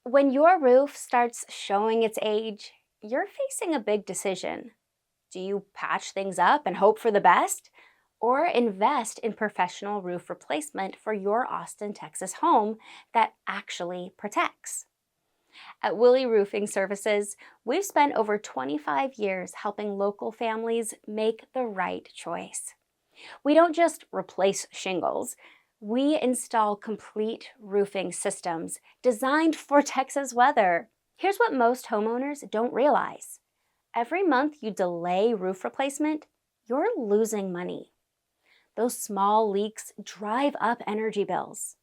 When your roof starts showing its age, you're facing a big decision. Do you patch things up and hope for the best? Or invest in professional roof replacement for your Austin, Texas home that actually protects? At Willi Roofing Services, we've spent over 25 years helping local families make the right choice. We don't just replace shingles. We install complete roofing systems designed for Texas weather. Here's what most homeowners don't realize. Every month you delay roof replacement, you're losing money. Those small leaks drive up energy bills.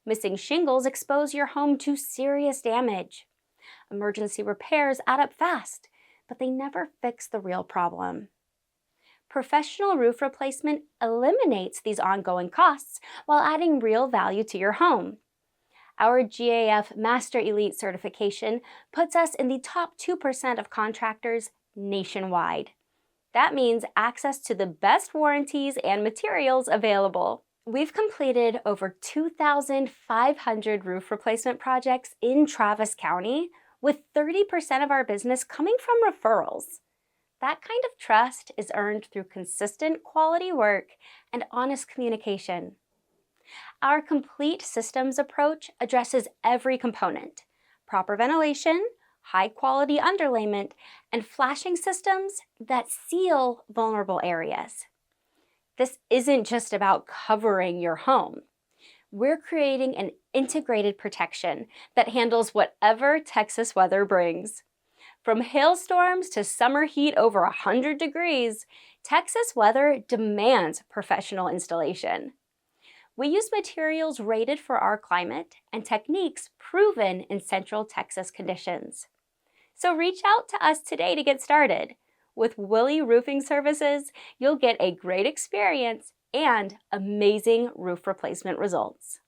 Missing shingles expose your home to serious damage. Emergency repairs add up fast, but they never fix the real problem. Professional roof replacement eliminates these ongoing costs while adding real value to your home. Our GAF Master Elite certification puts us in the top 2% of contractors nationwide. That means access to the best warranties and materials available. We've completed over 2,500 roof replacement projects in Travis County, with 30% of our business coming from referrals. That kind of trust is earned through consistent quality work and honest communication. Our complete systems approach addresses every component: proper ventilation, high-quality underlayment, and flashing systems that seal vulnerable areas. This isn't just about covering your home. We're creating an integrated protection that handles whatever Texas weather brings. From hailstorms to summer heat over 100 degrees, Texas weather demands professional installation. We use materials rated for our climate and techniques proven in Central Texas conditions. So reach out to us today to get started. With Willi Roofing Services, you'll get a great experience and amazing roof replacement results.